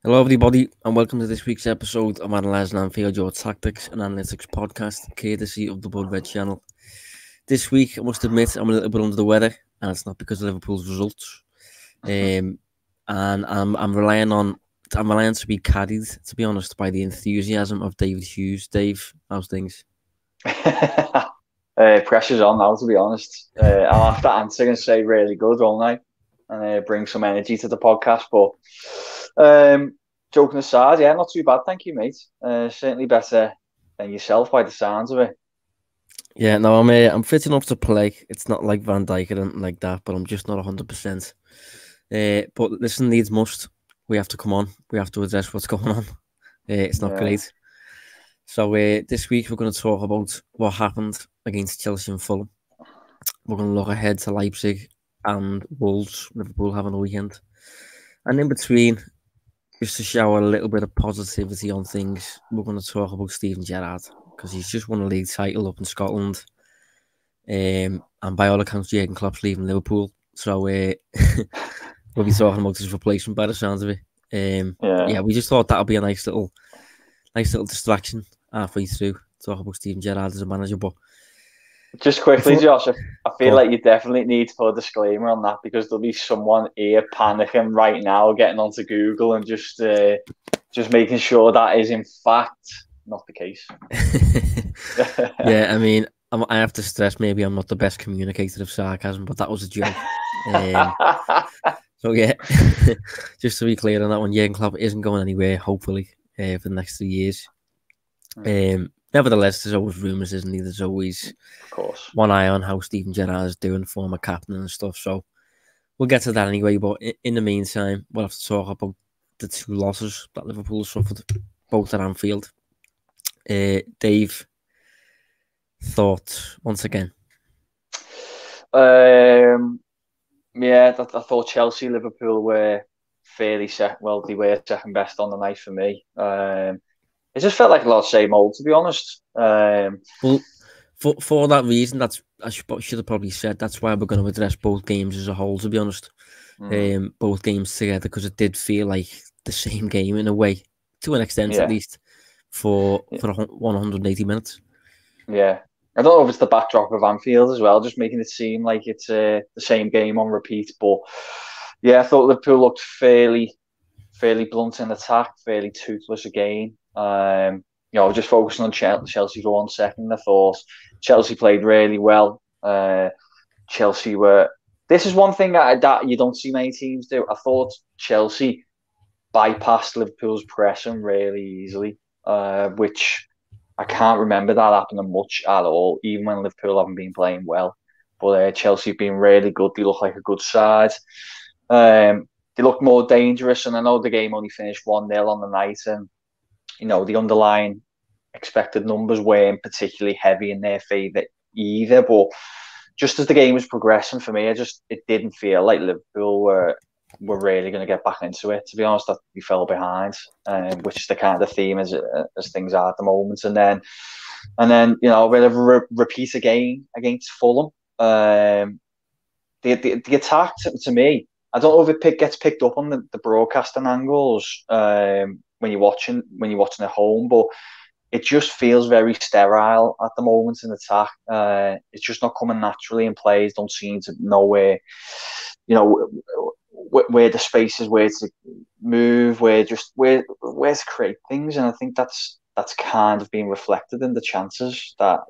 Hello, everybody, and welcome to this week's episode of Analysing Anfield, your tactics and analytics podcast, courtesy of the Blood Red channel. This week, I must admit, I'm a little bit under the weather, and it's not because of Liverpool's results. And I'm relying to be carried, to be honest, by the enthusiasm of David Hughes. Dave, how's things? Pressure's on now, to be honest. I'll have to answer and say really good, won't I? And bring some energy to the podcast. But joking aside, yeah, not too bad, thank you, mate. Certainly better than yourself by the sounds of it. Yeah, no, I'm fit enough to play. It's not like Van Dijk or anything like that, but I'm just not 100%. But listen, needs must. We have to come on. We have to address what's going on. It's not great. So this week we're going to talk about what happened against Chelsea and Fulham. We're going to look ahead to Leipzig and Wolves. Liverpool having a weekend. And in between, just to shower a little bit of positivity on things, we're going to talk about Steven Gerrard, because he's just won a league title up in Scotland. And by all accounts, Jurgen Klopp's leaving Liverpool. So we'll be talking about his replacement by the sounds of it. Yeah, we just thought that would be a nice little distraction halfway through. Talk about Steven Gerrard as a manager. But just quickly, Josh, I feel like you definitely need to put a disclaimer on that, because there'll be someone here panicking right now, getting onto Google and just making sure that is in fact not the case. Yeah, I mean, I have to stress, maybe I'm not the best communicator of sarcasm, but that was a joke. So yeah, just to be clear on that one, Jurgen Klopp isn't going anywhere, hopefully, for the next 3 years. Nevertheless, there's always rumours, isn't there? There's always, of course, one eye on how Steven Gerrard is doing, former captain and stuff. So we'll get to that anyway. But in the meantime, we'll have to talk about the two losses that Liverpool suffered, both at Anfield. Dave, thoughts once again? Yeah, I thought Chelsea, Liverpool were fairly set. Well, they were second best on the night for me. It just felt like a lot of same old, to be honest. Well, for that reason, I should have probably said that's why we're going to address both games as a whole, to be honest. Both games together, because it did feel like the same game in a way, to an extent at least, for 180 minutes. Yeah. I don't know if it's the backdrop of Anfield as well, just making it seem like it's the same game on repeat. But yeah, I thought Liverpool looked fairly blunt in attack, fairly toothless again. Just focusing on Chelsea for 1 second. I thought Chelsea played really well. Chelsea were. This is one thing that you don't see many teams do. I thought Chelsea bypassed Liverpool's pressing really easily, which I can't remember that happening much at all, even when Liverpool haven't been playing well. But Chelsea have been really good. They look like a good side. They look more dangerous, and I know the game only finished 1-0 on the night, and the underlying expected numbers weren't particularly heavy in their favour either. But just as the game was progressing for me, it didn't feel like Liverpool were really going to get back into it. To be honest, that we fell behind, which is the kind of theme as things are at the moment. And then a bit of a repeat again against Fulham. The attack to me, I don't know if it gets picked up on the broadcasting angles when you're watching at home, but it just feels very sterile at the moment in attack. It's just not coming naturally, and players don't seem to know where the space is, where to move, where to create things. And I think that's kind of being reflected in the chances that,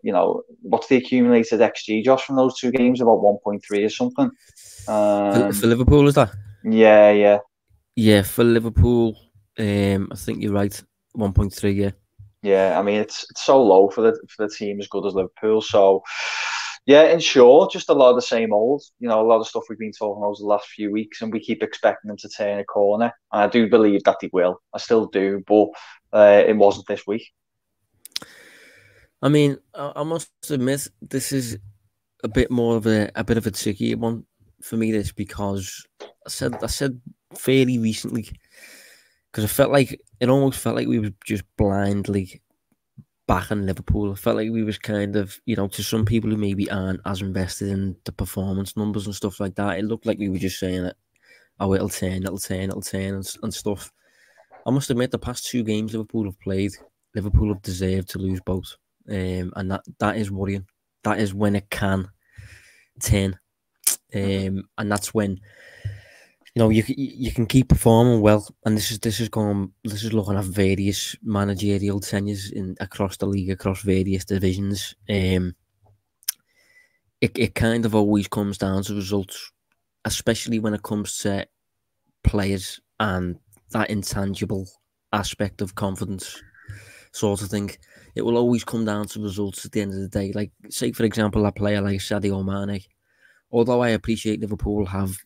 what's the accumulated XG, Josh, from those two games? About 1.3 or something. For Liverpool, is that? Yeah, for Liverpool, I think you're right. 1.3, yeah. Yeah, I mean, it's so low for the team as good as Liverpool. So, yeah, in short, just a lot of the same old. A lot of stuff we've been talking over the last few weeks, and we keep expecting them to turn a corner. And I do believe that they will. I still do, but it wasn't this week. I mean, I must admit, this is a bit more of a bit of a tricky one for me. This, because I said fairly recently, because it almost felt like we were just blindly backing Liverpool. It felt like we was kind of, to some people who maybe aren't as invested in the performance numbers and stuff like that, it looked like we were just saying that, oh, it'll turn and stuff. I must admit, the past 2 games Liverpool have played, Liverpool have deserved to lose both, and that is worrying. That is when it can turn, and that's when you can keep performing well. And this is looking at various managerial tenures across the league, across various divisions. It kind of always comes down to results, especially when it comes to players and that intangible aspect of confidence sort of thing. It will always come down to results at the end of the day. Like, say, for example, a player like Sadio Mane. Although I appreciate Liverpool have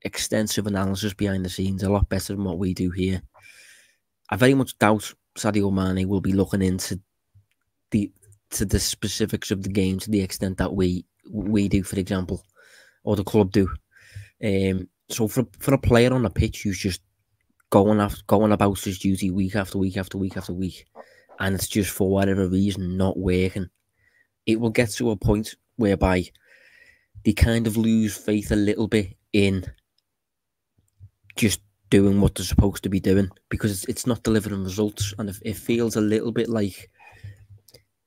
extensive analysis behind the scenes, a lot better than what we do here, I very much doubt Sadio Mane will be looking into the specifics of the game to the extent that we do, for example, or the club do. So for a player on the pitch who's just going about his duty week after week after week after week, and it's just for whatever reason not working, it will get to a point whereby they kind of lose faith a little bit in just doing what they're supposed to be doing, because it's not delivering results, and it feels a little bit like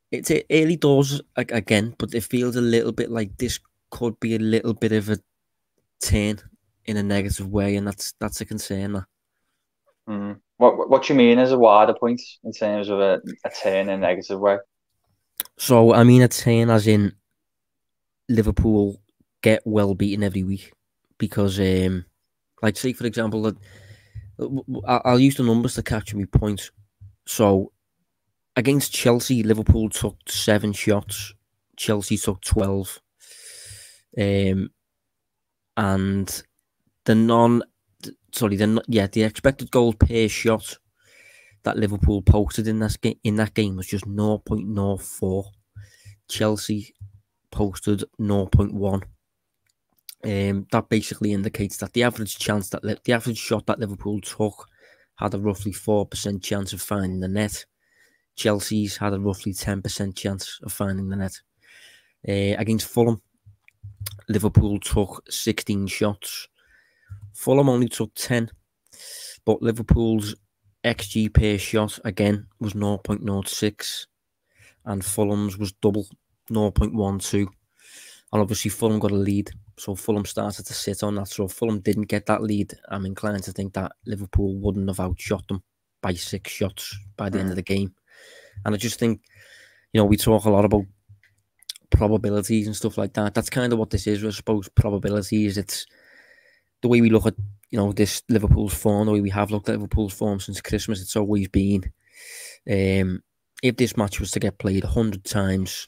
it's early doors again, but it feels a little bit like this could be a little bit of a turn in a negative way, and that's a concern. What do you mean as a wider point in terms of a turn in a negative way? So I mean a turn as in Liverpool get well beaten every week, because like, say, for example, I'll use the numbers to capture my point. So against Chelsea, Liverpool took 7 shots, Chelsea took 12, and the expected goals per shot that Liverpool posted in that game was just 0.04. Chelsea posted 0.1. That basically indicates that the average shot that Liverpool took had a roughly 4% chance of finding the net. Chelsea's had a roughly 10% chance of finding the net. Against Fulham, Liverpool took 16 shots. Fulham only took 10, but Liverpool's XG per shot again was 0.06, and Fulham's was double, 0.12. And obviously Fulham got a lead, so Fulham started to sit on that. So if Fulham didn't get that lead, I'm inclined to think that Liverpool wouldn't have outshot them by 6 shots by the end of the game. And I just think, we talk a lot about probabilities and stuff like that. That's kind of what this is, I suppose. Probabilities. It's the way we look at, this Liverpool's form, the way we have looked at Liverpool's form since Christmas. It's always been, if this match was to get played 100 times,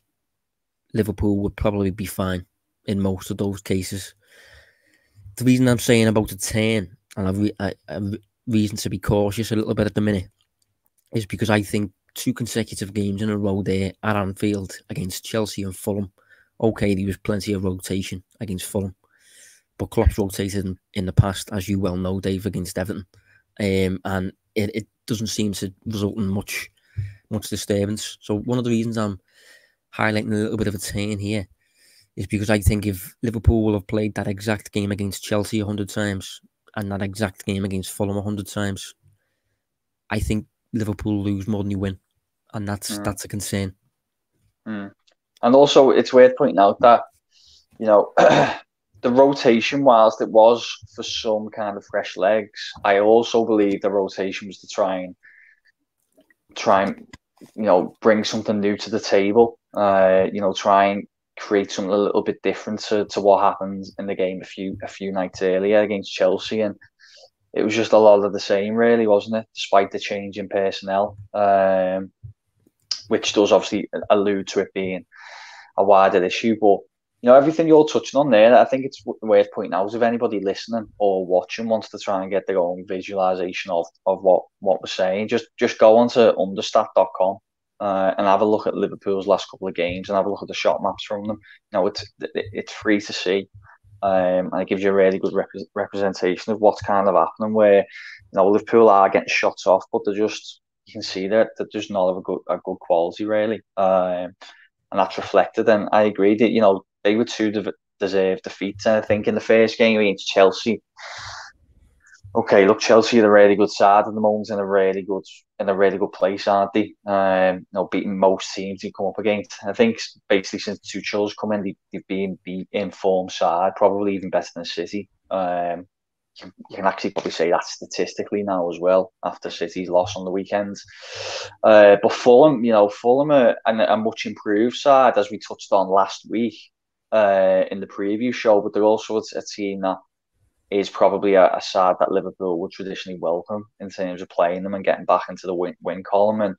Liverpool would probably be fine in most of those cases. The reason I'm saying about a turn, and I have reason to be cautious a little bit at the minute, is because I think 2 consecutive games in a row there at Anfield against Chelsea and Fulham. Okay, there was plenty of rotation against Fulham, but Klopp's rotated in the past, as you well know, Dave, against Everton, and it doesn't seem to result in much disturbance. So one of the reasons I'm highlighting a little bit of a turn here is because I think if Liverpool will have played that exact game against Chelsea 100 times and that exact game against Fulham 100 times, I think Liverpool lose more than you win, and that's a concern. And also, it's worth pointing out that the rotation, whilst it was for some kind of fresh legs, I also believe the rotation was to try and bring something new to the table. Try and create something a little bit different to what happened in the game a few nights earlier against Chelsea, and it was just a lot of the same, really, wasn't it? Despite the change in personnel, which does obviously allude to it being a wider issue. But everything you're touching on there, I think it's worth pointing out. If anybody listening or watching wants to try and get their own visualization of what we're saying, just go onto understat.com and have a look at Liverpool's last couple of games and have a look at the shot maps from them. It's free to see, and it gives you a really good representation of what's kind of happening. Where Liverpool are getting shots off, but you can see that they're just not of a good quality, really, and that's reflected. And I agree that they were 2 deserved defeats. And I think in the first game against Chelsea, Okay, look, Chelsea are a really good side at the moment, in a really good place, aren't they? Beating most teams they come up against. I think basically since Tuchel's come in, they've been the informed side, probably even better than City. You can actually probably say that statistically now as well after City's loss on the weekend. But Fulham, Fulham are a much improved side, as we touched on last week in the preview show. But they're also a team that is probably a side that Liverpool would traditionally welcome in terms of playing them and getting back into the win column. And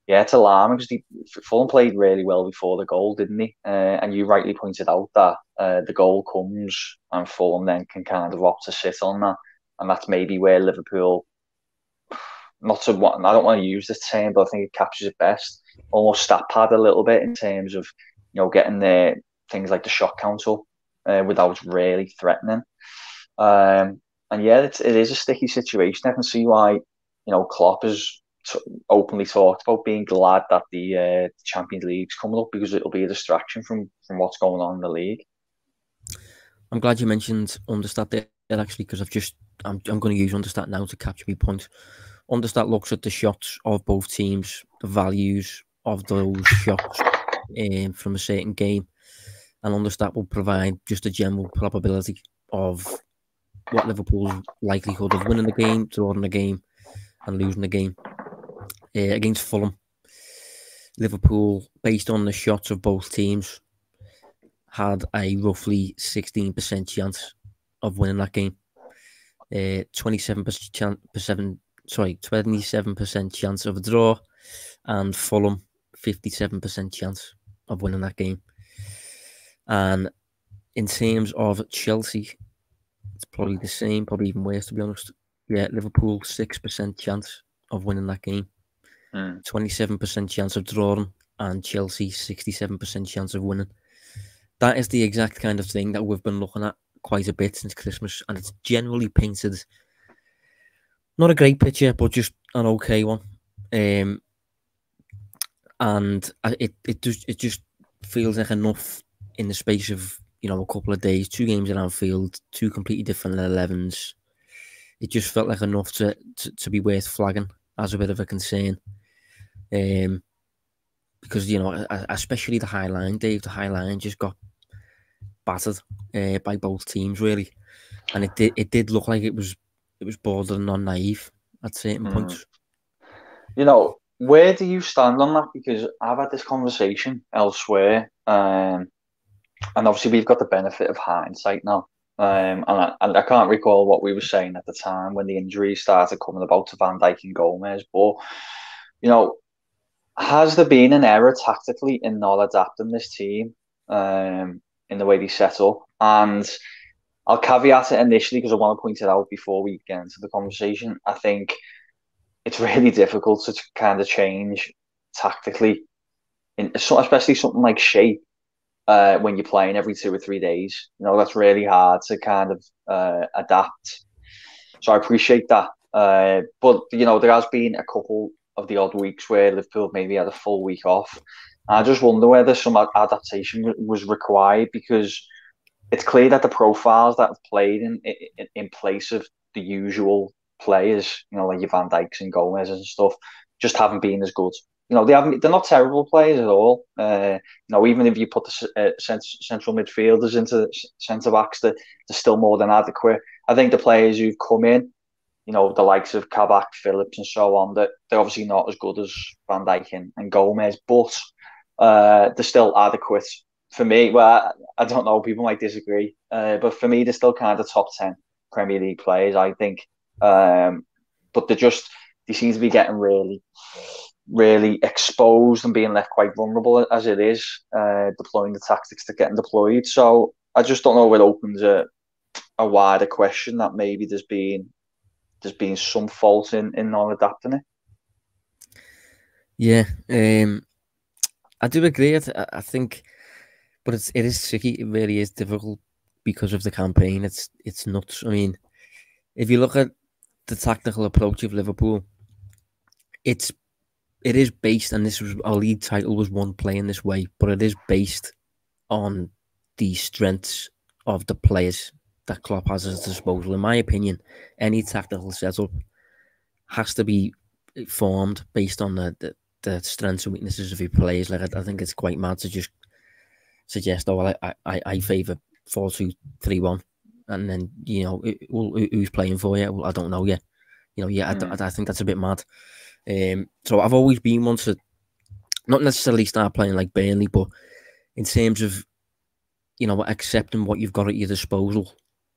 yeah, it's alarming because Fulham played really well before the goal, didn't they? And you rightly pointed out that the goal comes and Fulham then can kind of opt to sit on that. And that's maybe where Liverpool, I don't want to use this term, but I think it captures it best, almost stat pad a little bit in terms of, getting the things like the shot count up without really threatening. And yeah, it is a sticky situation. I can see why, Klopp has openly talked about being glad that the Champions League's coming up because it'll be a distraction from what's going on in the league. I'm glad you mentioned Understat there actually, because I'm going to use Understat now to capture my point. Understat looks at the shots of both teams, the values of those shots from a certain game, and Understat will provide just a general probability of what Liverpool's likelihood of winning the game, drawing the game, and losing the game. Against Fulham, Liverpool, based on the shots of both teams, had a roughly 16% chance of winning that game. 27% chance of a draw, and Fulham 57% chance of winning that game. And in terms of Chelsea, it's probably the same, probably even worse, to be honest. Yeah, Liverpool 6% chance of winning that game, 27% chance of drawing, and Chelsea 67% chance of winning. That is the exact kind of thing that we've been looking at quite a bit since Christmas, and it's generally painted not a great picture, but just an okay one. And it just feels like enough in the space of a couple of days, 2 games in Anfield, 2 completely different 11s. It just felt like enough to be worth flagging as a bit of a concern. Because especially the High Line, Dave, the High Line just got battered by both teams really, and it did look like it was bordering on naive at certain points. Where do you stand on that? Because I've had this conversation elsewhere, and obviously we've got the benefit of hindsight now. And I can't recall what we were saying at the time when the injuries started coming about to Van Dijk and Gomez, but has there been an error tactically in not adapting this team in the way they set up? And I'll caveat it initially because I want to point it out before we get into the conversation. I think it's really difficult to kind of change tactically, especially something like shape when you're playing every 2 or 3 days. That's really hard to kind of adapt. So I appreciate that. But, there has been a couple of the odd weeks where Liverpool maybe had a full week off. I just wonder whether some adaptation was required, because it's clear that the profiles that have played in place of the usual players, like your Van Dijks and Gomez and stuff, just haven't been as good. They're not terrible players at all. Even if you put the central midfielders into centre backs, they're still more than adequate. I think the players who've come in, the likes of Kabak, Phillips, and so on, they're obviously not as good as Van Dijk and Gomez, but they're still adequate. For me, well, I don't know, people might disagree, but for me, they're still kind of top 10 Premier League players, I think. But they seem to be getting really, really exposed and being left quite vulnerable as it is, deploying the tactics that are getting deployed. So I just don't know if it opens a wider question that maybe there's been some fault in not adapting it. Yeah, I do agree. I think, but it is tricky. It really is difficult because of the campaign. It's nuts. I mean, if you look at the tactical approach of Liverpool, it is based, and this was our league title was won playing this way, but it is based on the strengths of the players that Klopp has at his disposal. In my opinion, any tactical setup has to be formed based on the strengths and weaknesses of your players. Like I think it's quite mad to just suggest, oh, well, I favour 4-2-3-1, and then who's playing for you? Well, I don't know yet. I think that's a bit mad. So I've always been one to not necessarily start playing like Burnley, but in terms of accepting what you've got at your disposal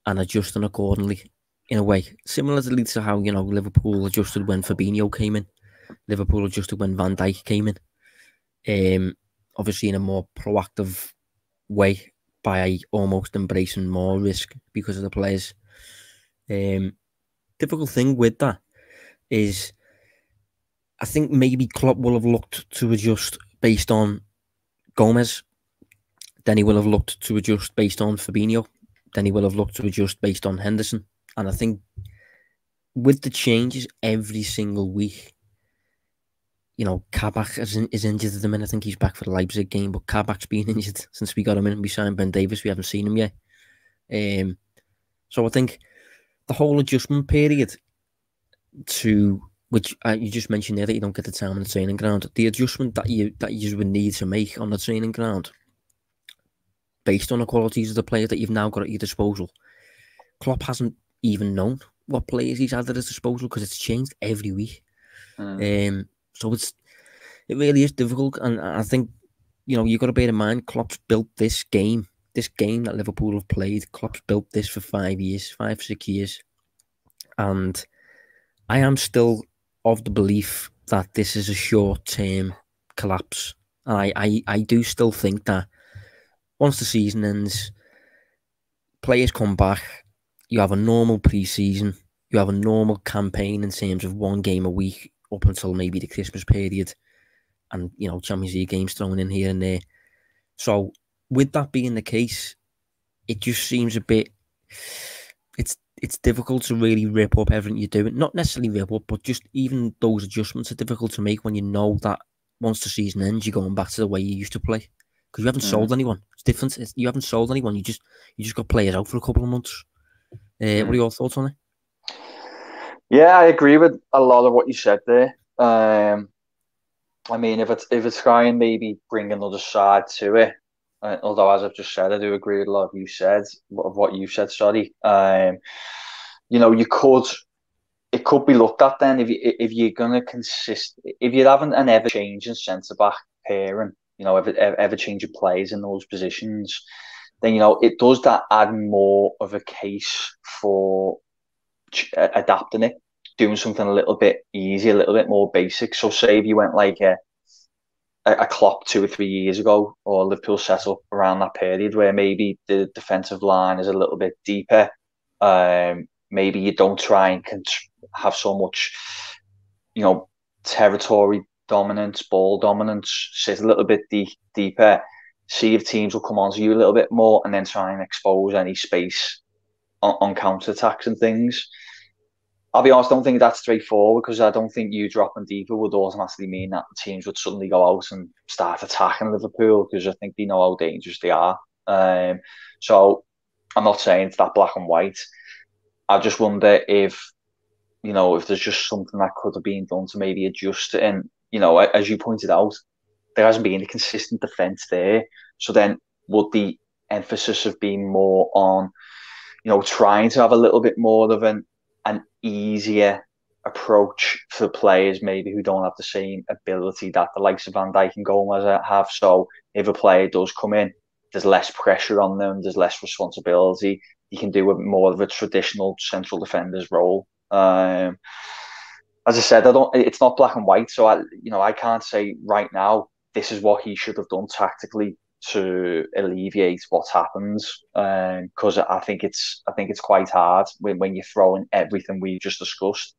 and adjusting accordingly. In a way, similarly to how Liverpool adjusted when Fabinho came in, Liverpool adjusted when Van Dijk came in. Obviously in a more proactive way by almost embracing more risk because of the players. Difficult thing with that is I think maybe Klopp will have looked to adjust based on Gomez. Then he will have looked to adjust based on Fabinho. Then he will have looked to adjust based on Henderson. And I think with the changes every single week, Kabak is injured at the minute. I think he's back for the Leipzig game, but Kabak's been injured since we got him in. We signed Ben Davis. We haven't seen him yet. So I think the whole adjustment period to which you just mentioned there that you don't get the time on the training ground, the adjustment that you would need to make on the training ground based on the qualities of the players that you've now got at your disposal. Klopp hasn't even known what players he's had at his disposal because it's changed every week. So it really is difficult, and I think you've got to bear in mind Klopp's built this game that Liverpool have played. Klopp's built this for 5-6 years, and I am still of the belief that this is a short-term collapse, and I do still think that once the season ends, players come back, you have a normal pre-season, you have a normal campaign in terms of one game a week up until maybe the Christmas period, and Champions League games thrown in here and there. So with that being the case, it just seems a bit it's difficult to really rip up everything you're doing. Not necessarily rip up, but just even those adjustments are difficult to make when you know that once the season ends, you're going back to the way you used to play. Because you haven't sold anyone. It's different. You haven't sold anyone. You just got players out for a couple of months. What are your thoughts on it? Yeah, I agree with a lot of what you said there. I mean, if it's trying maybe bring another side to it, although as I've just said, I do agree with a lot of what you said. Sorry, it could be looked at then if you're gonna if you're having an ever changing centre back pairing, ever changing players in those positions, then it does that add more of a case for adapting it, doing something a little bit easier, a little bit more basic. So say if you went like a Klopp 2 or 3 years ago, or Liverpool set up around that period where maybe the defensive line is a little bit deeper, maybe you don't try and have so much, territory dominance, ball dominance, sit a little bit deeper, see if teams will come onto you a little bit more, and then try and expose any space on counter-attacks and things. I'll be honest, I don't think that's straightforward, because I don't think you dropping deeper would automatically mean that the teams would suddenly go out and start attacking Liverpool, because I think they know how dangerous they are. So I'm not saying it's that black and white. I just wonder if there's just something that could have been done to maybe adjust it. And, as you pointed out, there hasn't been a consistent defence there. So then would the emphasis have been more on, trying to have a little bit more of an easier approach for players maybe who don't have the same ability that the likes of Van Dijk and Gomez have. So if a player does come in, there's less pressure on them, there's less responsibility. You can do more of a traditional central defender's role. As I said, it's not black and white, so I can't say right now this is what he should have done tactically to alleviate what happens, because I think it's quite hard when you're throwing everything we just discussed.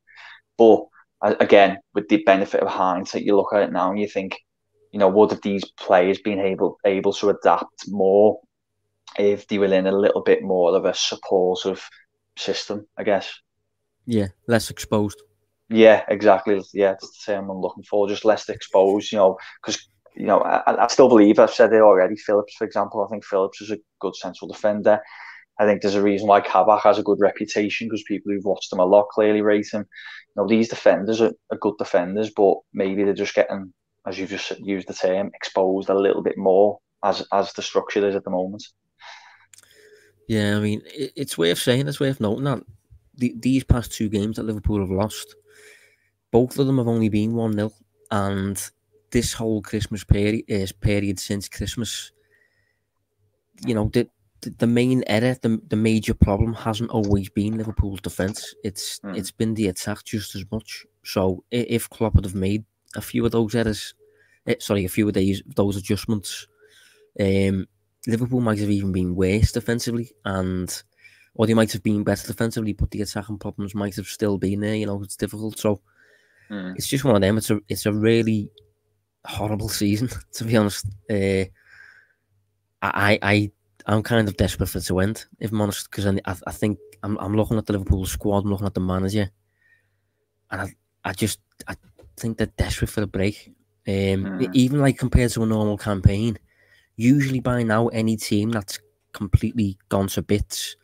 But again, with the benefit of hindsight, you look at it now and you think, would have these players been able to adapt more if they were in a little bit more of a supportive system, I guess. Yeah, less exposed. Yeah, exactly. Yeah, that's the term I'm looking for. Just less exposed, because I still believe, I've said it already, Phillips, for example. I think Phillips is a good central defender. I think there's a reason why Kabak has a good reputation, because people who've watched him a lot clearly rate him. These defenders are good defenders, but maybe they're just getting, as you've just used the term, exposed a little bit more as the structure is at the moment. Yeah, I mean, it's worth saying, it's worth noting that these past 2 games that Liverpool have lost, both of them have only been 1-0, and this whole Christmas period since Christmas, the main error, the major problem hasn't always been Liverpool's defence. It's been the attack just as much. So if Klopp had have made a few of those errors, a few of those adjustments, Liverpool might have even been worse defensively, or they might have been better defensively, but the attacking problems might have still been there. It's difficult. So it's just one of them. It's a really horrible season, to be honest. I'm kind of desperate for it to end, if I'm honest, because I think I'm looking at the Liverpool squad, I'm looking at the manager, and I think they're desperate for a break. Even like compared to a normal campaign, usually by now any team that's completely gone to bits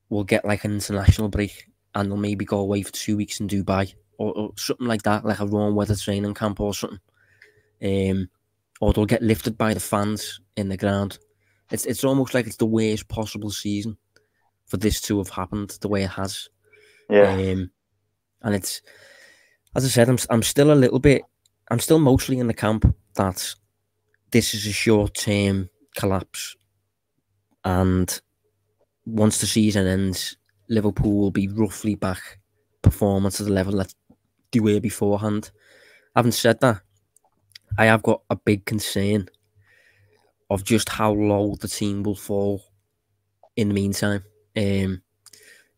will get like an international break, and they'll maybe go away for 2 weeks in Dubai or something like that, like a warm weather training camp or something. Or they'll get lifted by the fans in the ground. It's almost like it's the worst possible season for this to have happened the way it has. Yeah. And it's, as I said, I'm still mostly in the camp that this is a short-term collapse, and once the season ends, Liverpool will be roughly back performance to the level that they were beforehand. Having said that, I have got a big concern of just how low the team will fall in the meantime. I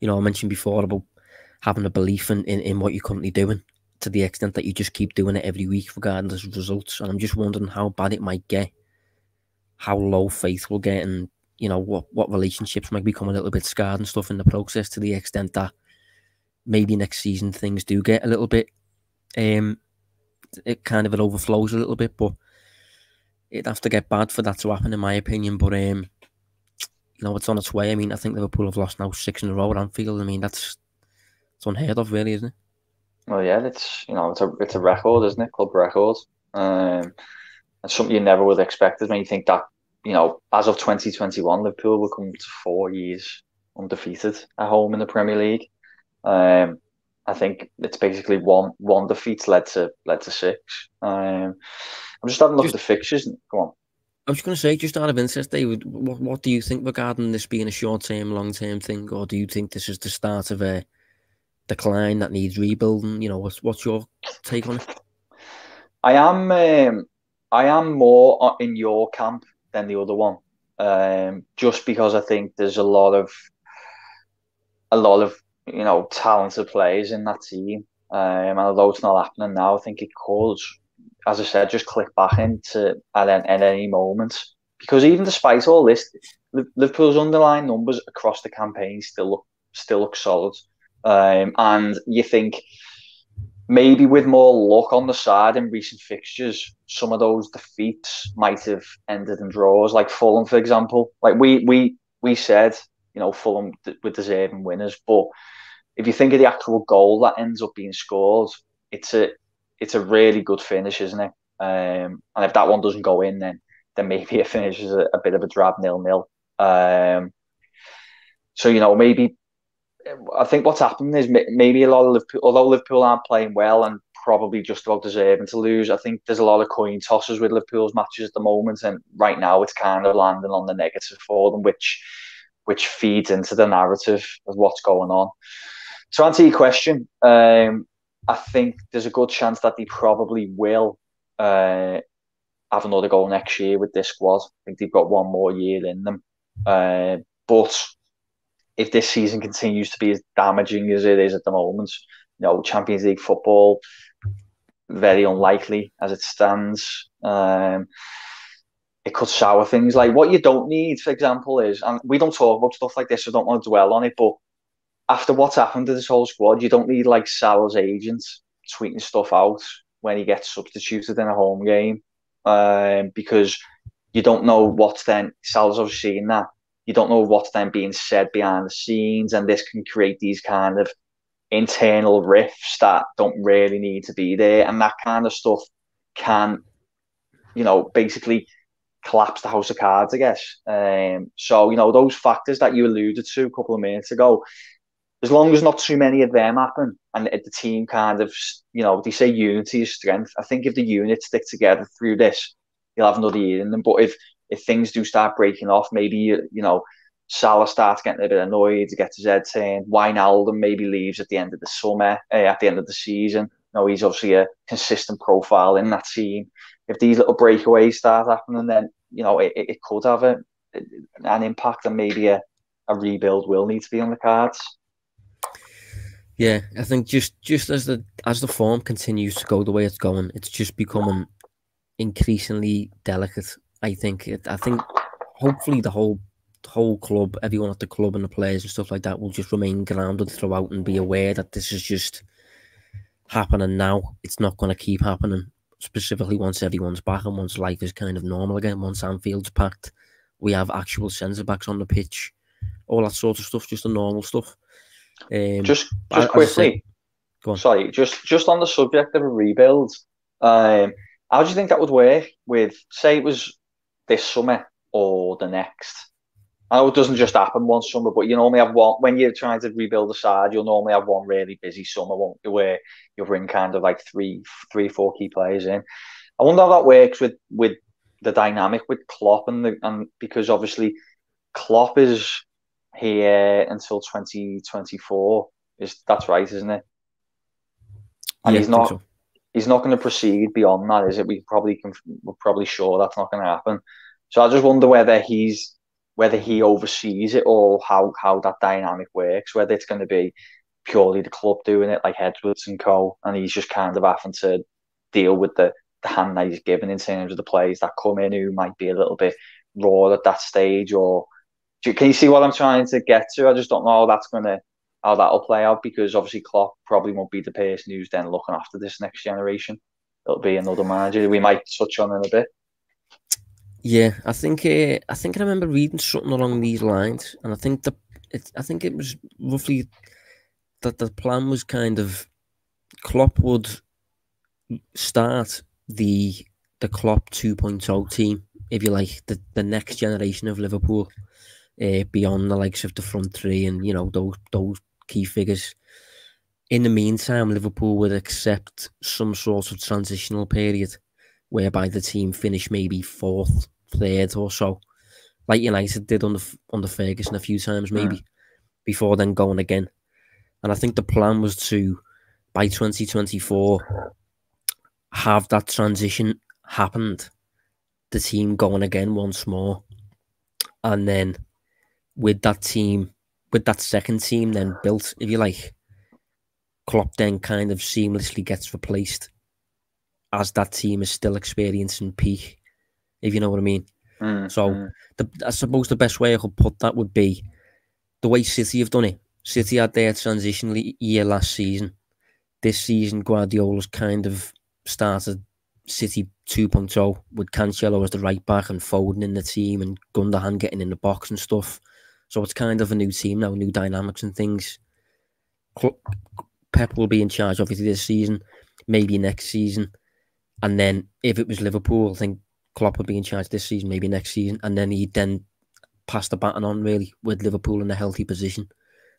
mentioned before about having a belief in what you're currently doing, to the extent that you just keep doing it every week regardless of results. And I'm just wondering how bad it might get, how low faith will get, and what relationships might become a little bit scarred and stuff in the process, to the extent that maybe next season things do get a little bit it overflows a little bit, but it'd have to get bad for that to happen, in my opinion. But it's on its way. I mean, I think Liverpool have lost now 6 in a row at Anfield. I mean, it's unheard of, really, isn't it? Well, yeah, it's a record, isn't it? Club record. And something you never would have expected when you think that, as of 2021, Liverpool will come to 4 years undefeated at home in the Premier League. I think it's basically one defeat led to 6. I'm just having a look at the fixtures. Go on. I was going to say, just out of interest, David, what do you think regarding this being a short-term, long-term thing, or do you think this is the start of a decline that needs rebuilding? What's your take on it? I am more in your camp than the other one, just because I think there's a lot of talented players in that team, and although it's not happening now, I think it could, as I said, just click back into at any moment. Because even despite all this, Liverpool's underlying numbers across the campaign still look solid, and you think maybe with more luck on the side in recent fixtures, some of those defeats might have ended in draws, like Fulham, for example. Like we said, Fulham were deserving winners, but if you think of the actual goal that ends up being scored, it's a really good finish, isn't it? And if that one doesn't go in, then maybe it finishes a bit of a drab 0-0. So maybe I think what's happened is maybe a lot of Liverpool, although Liverpool aren't playing well and probably just about deserving to lose, I think there's a lot of coin tosses with Liverpool's matches at the moment, and right now it's kind of landing on the negative for them, which feeds into the narrative of what's going on. To answer your question, I think there's a good chance that they probably will have another goal next year with this squad. I think they've got one more year in them. But if this season continues to be as damaging as it is at the moment, Champions League football, very unlikely as it stands. It could sour things. Like, what you don't need, for example, is, and we don't talk about stuff like this, so I don't want to dwell on it, but after what's happened to this whole squad, you don't need like Salah's agent tweeting stuff out when he gets substituted in a home game, because you don't know what's then. Salah's obviously seen that. you don't know what's then being said behind the scenes, and this can create these kind of internal rifts that don't really need to be there, and that kind of stuff can, basically collapse the house of cards, I guess. So, those factors that you alluded to a couple of minutes ago, as long as not too many of them happen and the team kind of, they say unity is strength. I think if the unit stick together through this, you'll have another year in them. But if things do start breaking off, maybe, Salah starts getting a bit annoyed, gets his head turned, Wijnaldum maybe leaves at the end of the summer, at the end of the season. He's obviously a consistent profile in that team. If these little breakaways start happening, then, it could have an impact, and maybe a rebuild will need to be on the cards. Yeah, I think just as the form continues to go the way it's going, it's just becoming increasingly delicate. I think hopefully the whole club, everyone at the club and the players and stuff like that will just remain grounded throughout and be aware that this is just happening now. It's not going to keep happening, specifically once everyone's back and once life is kind of normal again, once Anfield's packed, we have actual centre-backs on the pitch, all that sort of stuff, just the normal stuff. Just quickly, sorry, just on the subject of a rebuild, how do you think that would work with, say it was this summer or the next? I know it doesn't just happen one summer, but you normally have one, when you're trying to rebuild a side, you'll normally have one really busy summer, won't you, where you'll bring kind of like three, 4 key players in. I wonder how that works with the dynamic with Klopp and because obviously Klopp is here until 2024. That's right, isn't it? And yeah, he's not going to proceed beyond that, is it? We're probably sure that's not going to happen. So I just wonder whether he oversees it, or how that dynamic works, whether it's going to be purely the club doing it, like Edwards and co, and he's just kind of having to deal with the hand that he's given in terms of the players that come in who might be a little bit raw at that stage. Or can you see what I'm trying to get to? I just don't know how that'll play out, because obviously Klopp probably won't be the person who's then looking after this next generation. It'll be another manager we might touch on in a bit. Yeah, I think I remember reading something along these lines, and I think it was roughly that the plan was kind of Klopp would start the Klopp 2.0 team, if you like, the next generation of Liverpool, beyond the likes of the front three and those key figures. In the meantime, Liverpool would accept some sort of transitional period whereby the team finished maybe 4th, 3rd or so, like United did under Ferguson a few times maybe, before then going again. And I think the plan was to, by 2024, have that transition happened, the team going again once more, and then with that second team then built, if you like, Klopp then kind of seamlessly gets replaced as that team is still experiencing peak, if you know what I mean. I suppose the best way I could put that would be the way City have done it. City had their transition year last season. This season, Guardiola's kind of started City 2.0 with Cancelo as the right back and Foden in the team and Gundogan getting in the box and stuff. So it's kind of a new team now, new dynamics and things. Pep will be in charge obviously this season, maybe next season. And then if it was Liverpool, I think Klopp would be in charge this season, maybe next season. And then he'd then pass the baton on really with Liverpool in a healthy position.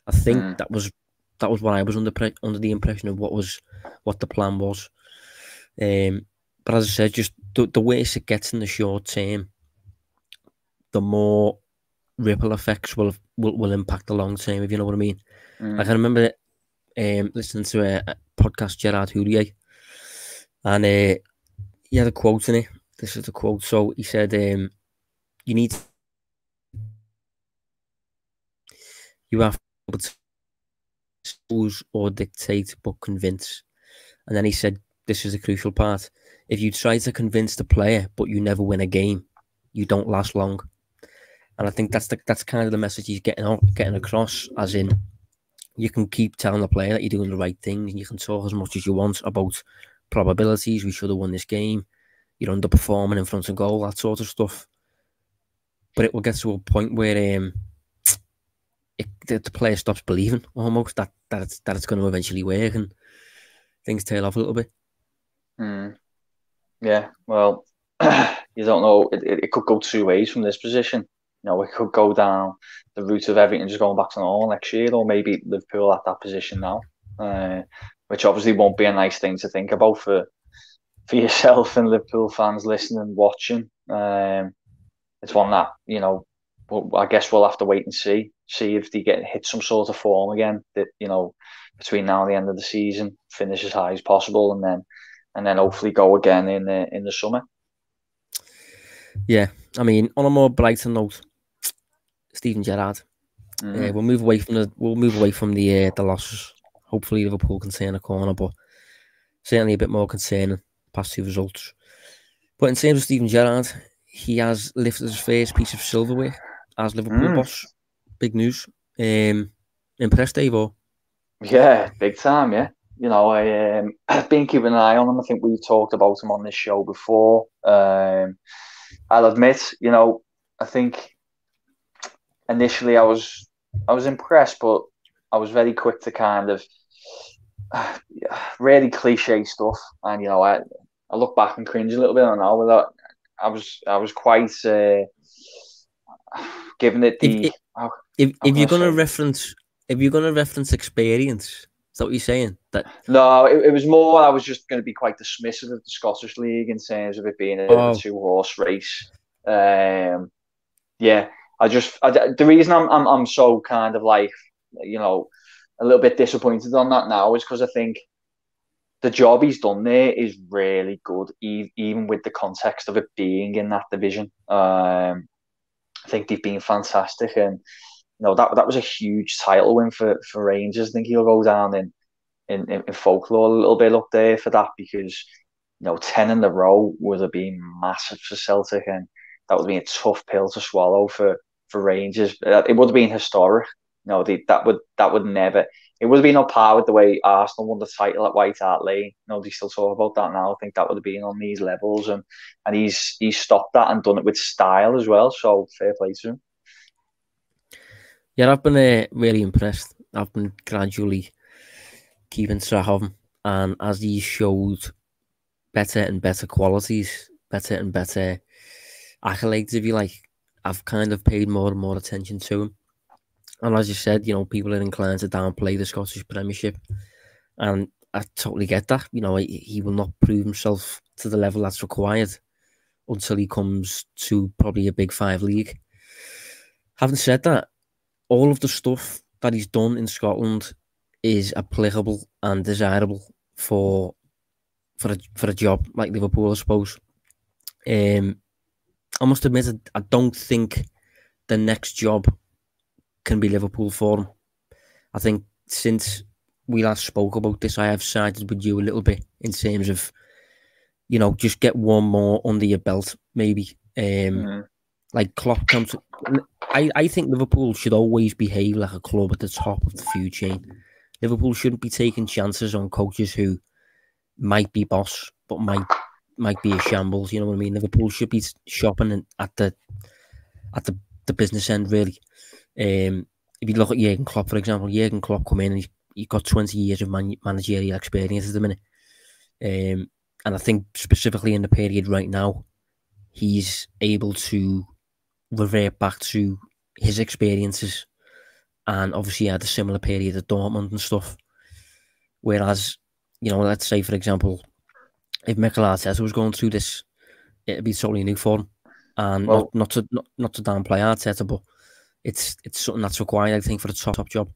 I think that was what I was under the impression of what the plan was. But as I said, just the worse it gets in the short term, the more ripple effects will impact the long term, if you know what I mean. I can remember listening to a podcast, Gerrard Rangers, and he had a quote in it. This is the quote. So he said, you have to expose or dictate but convince. And then he said, this is a crucial part. If you try to convince the player but you never win a game, you don't last long. And I think that's kind of the message he's getting across, as in, you can keep telling the player that you're doing the right thing, and you can talk as much as you want about probabilities, we should have won this game, you're underperforming in front of goal, that sort of stuff. but it will get to a point where the player stops believing almost that it's going to eventually work, and things tail off a little bit. Yeah, well, you don't know. It could go two ways from this position. It could go down the route of everything just going back to normal next year, or maybe Liverpool at that position now, which obviously won't be a nice thing to think about for yourself and Liverpool fans listening, watching. It's one that I guess we'll have to wait and see if they hit some sort of form again. That between now and the end of the season, finish as high as possible, and then hopefully go again in the summer. Yeah, I mean, on a more brighter note, Steven Gerrard. We'll move away from the losses. Hopefully, Liverpool can turn a corner, but certainly a bit more concerning past two results. But in terms of Steven Gerrard, he has lifted his first piece of silverware as Liverpool boss. Big news. Impressed, Dave? Or? Yeah, big time. Yeah, I've been keeping an eye on him. I think we've talked about him on this show before. I'll admit, I think initially I was impressed, but I was very quick to kind of really cliche stuff, and I look back and cringe a little bit on now. I was quite giving it the. If you're gonna reference experience, is that what you're saying? No, it was more. I was just going to be quite dismissive of the Scottish League in terms of it being a bit of a two-horse race. Yeah, the reason I'm so kind of like a little bit disappointed on that now is because I think the job he's done there is really good, even with the context of it being in that division. I think they've been fantastic, and that was a huge title win for Rangers. I think he'll go down in folklore a little bit up there for that, because 10 in a row would have been massive for Celtic, and that would have been a tough pill to swallow for Rangers. It would have been historic. That would never. It would have been on par with the way Arsenal won the title at White Hart Lane. They still talk about that now. I think that would have been on these levels, and he's stopped that and done it with style as well. So fair play to him. Yeah, I've been really impressed. I've been gradually keeping track of him, and as he showed better and better qualities, better and better accolades, if you like, I've kind of paid more and more attention to him. And as you said, people are inclined to downplay the Scottish Premiership, and I totally get that. He will not prove himself to the level that's required until he comes to probably a Big Five league. Having said that, all of the stuff that he's done in Scotland is applicable and desirable for a job like Liverpool, I suppose. I must admit, I don't think the next job can be Liverpool for him. I think since we last spoke about this, I have sided with you a little bit in terms of, just get one more under your belt, maybe. Like Klopp comes. I think Liverpool should always behave like a club at the top of the food chain. Liverpool shouldn't be taking chances on coaches who might be boss but might be a shambles. You know what I mean? Liverpool should be shopping at the business end, really. If you look at Jurgen Klopp, for example, Jurgen Klopp come in and he's got 20 years of managerial experience at the minute. And I think specifically in the period right now, he's able to revert back to his experiences, and obviously had a similar period at Dortmund and stuff. Whereas, let's say, for example, if Mikel Arteta was going through this, it'd be totally new for him. And not to downplay Arteta, but it's something that's required, I think, for a top job.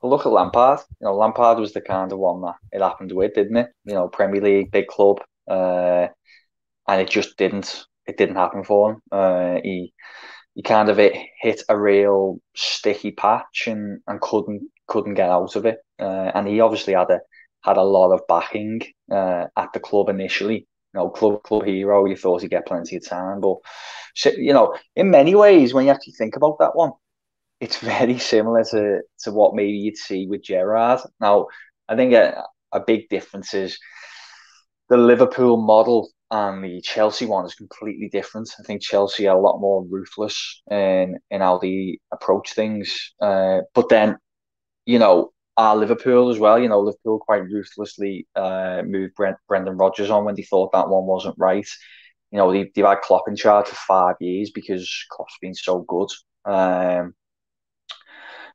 Well, look at Lampard. Lampard was the kind of one that it happened with, didn't it? Premier League, big club, and it just didn't. It didn't happen for him. He kind of hit a real sticky patch and couldn't get out of it. And he obviously had a lot of backing at the club initially. Club hero. You thought he'd get plenty of time, but in many ways, when you actually think about that one, it's very similar to what maybe you'd see with Gerrard. Now, I think a big difference is the Liverpool model and the Chelsea one is completely different. I think Chelsea are a lot more ruthless in how they approach things. But then, our Liverpool as well. Liverpool quite ruthlessly moved Brendan Rodgers on when they thought that one wasn't right. They've had Klopp in charge for 5 years because Klopp's been so good.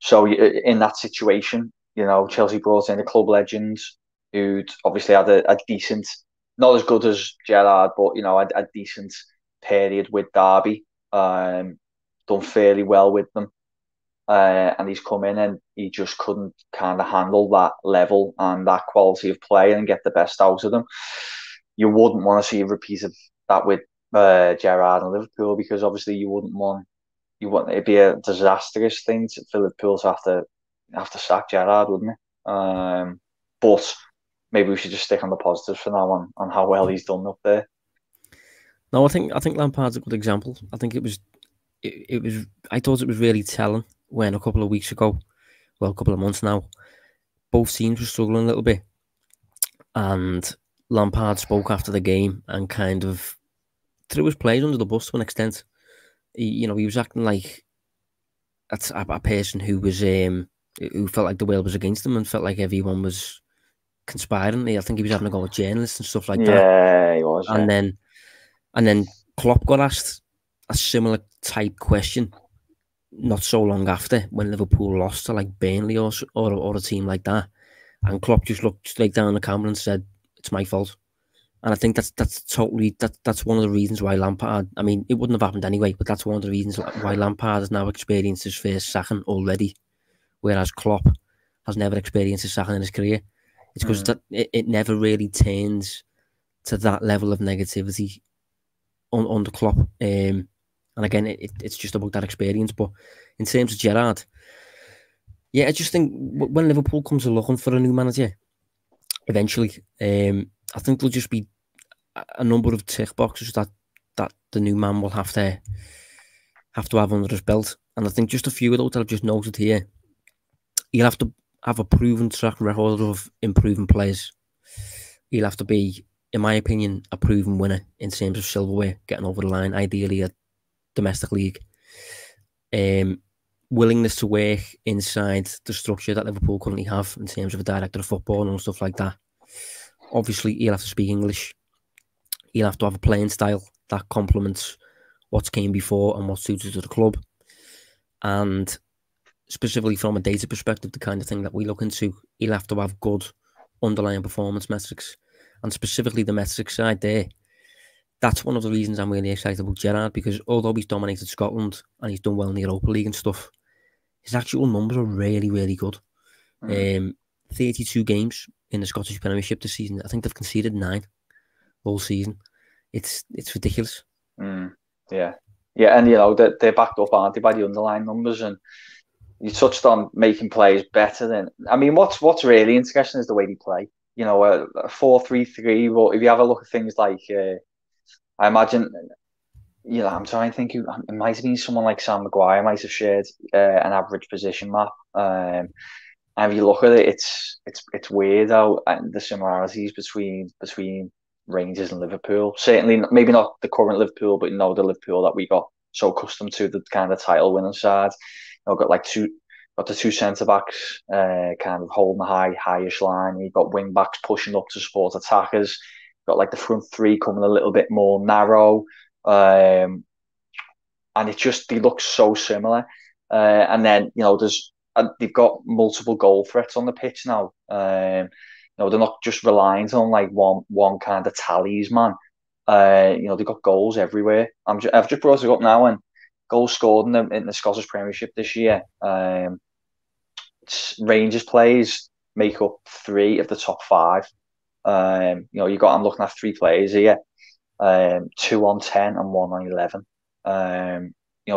So in that situation, Chelsea brought in a club legend who'd obviously had a decent, not as good as Gerrard, but a decent period with Derby. Done fairly well with them. And he's come in and he just couldn't kind of handle that level and that quality of play and get the best out of them. You wouldn't want to see a repeat of that with Gerrard and Liverpool, because obviously you want it'd be a disastrous thing for Liverpool to have to sack Gerrard, wouldn't it? But maybe we should just stick on the positives for now on how well he's done up there. No, I think Lampard's a good example. I think it was. I thought it was really telling when a couple of weeks ago, well, a couple of months now, both teams were struggling a little bit, and Lampard spoke after the game and kind of threw his players under the bus to an extent. He was acting like a person who was who felt like the world was against him and felt like everyone was conspiring. I think he was having a go at journalists and stuff like that. Yeah, he was. And then Klopp got asked a similar type question not so long after, when Liverpool lost to like Burnley or a team like that, and Klopp just looked straight down the camera and said, "It's my fault." And I think that's one of the reasons why Lampard, I mean, it wouldn't have happened anyway, but that's one of the reasons why Lampard has now experienced his first sacking already, whereas Klopp has never experienced a sacking in his career. It's because it never really turns to that level of negativity under Klopp. And again, it's just about that experience. But in terms of Gerrard, yeah, I just think when Liverpool comes looking for a new manager, eventually, I think there'll just be a number of tick boxes that the new man will have to have under his belt. And I think just a few of those that I've just noted here. He'll have to have a proven track record of improving players. He'll have to be, in my opinion, a proven winner in terms of silverware, getting over the line, ideally a domestic league. Willingness to work inside the structure that Liverpool currently have in terms of a director of football and stuff like that. Obviously, he'll have to speak English. He'll have to have a playing style that complements what's came before and what's suited to the club. And specifically from a data perspective, the kind of thing that we look into, he'll have to have good underlying performance metrics. And specifically the metrics side there, that's one of the reasons I'm really excited about Gerrard, because although he's dominated Scotland and he's done well in the Europa League and stuff, his actual numbers are really, really good. 32 games in the Scottish Premiership this season. I think they've conceded 9 all season. It's ridiculous. Yeah, and they're backed up, aren't they, by the underlying numbers? And you touched on making players better. Than I mean, what's really interesting is the way they play. A 4-3-3. But if you have a look at things like, I imagine, I'm trying to think who it might have been. Someone like Sam Maguire might have shared an average position map. And if you look at it, it's weird how the similarities between Rangers and Liverpool. Certainly, maybe not the current Liverpool, but the Liverpool that we got so accustomed to, the kind of title winning side. Got the two centre backs kind of holding the highish line. You've got wing backs pushing up to support attackers. Got like the front three coming a little bit more narrow, and they look so similar. And then they've got multiple goal threats on the pitch now. They're not just reliant on like one kind of talisman. They've got goals everywhere. I've just brought it up now, and goals scored in the Scottish Premiership this year. Rangers players make up 3 of the top 5. I'm looking at 3 players here. 2 on 10 and 1 on 11.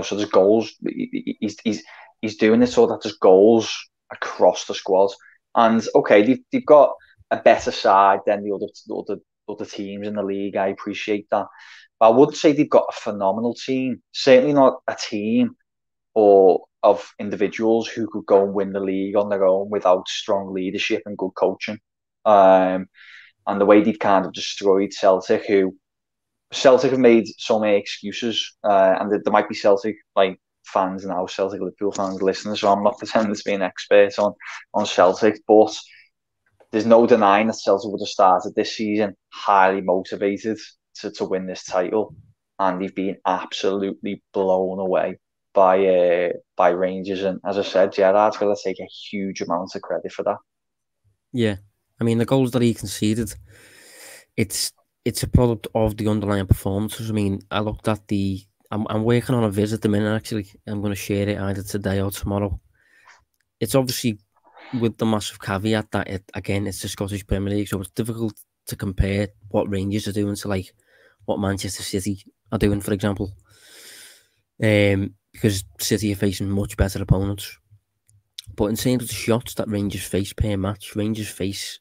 So there's goals. He's doing it so that there's goals across the squad. And okay, they've got a better side than the other teams in the league. I appreciate that. But I wouldn't say they've got a phenomenal team. Certainly not a team of individuals who could go and win the league on their own without strong leadership and good coaching. And the way they've kind of destroyed Celtic, who Celtic have made so many excuses, and there might be Celtic fans now, Celtic Liverpool fans listening. So I'm not pretending to be an expert on Celtic, but there's no denying that Celtic would have started this season highly motivated to win this title, and they've been absolutely blown away by Rangers. And as I said, Gerrard's got to take a huge amount of credit for that. Yeah, I mean the goals that he conceded, it's a product of the underlying performances. I mean, I looked at I'm working on a visit at the minute. Actually, I'm going to share it either today or tomorrow. It's obviously with the massive caveat that it's the Scottish Premier League, so it's difficult to compare what Rangers are doing to what Manchester City are doing, for example. Because City are facing much better opponents. But in terms of the shots that Rangers face per match, Rangers face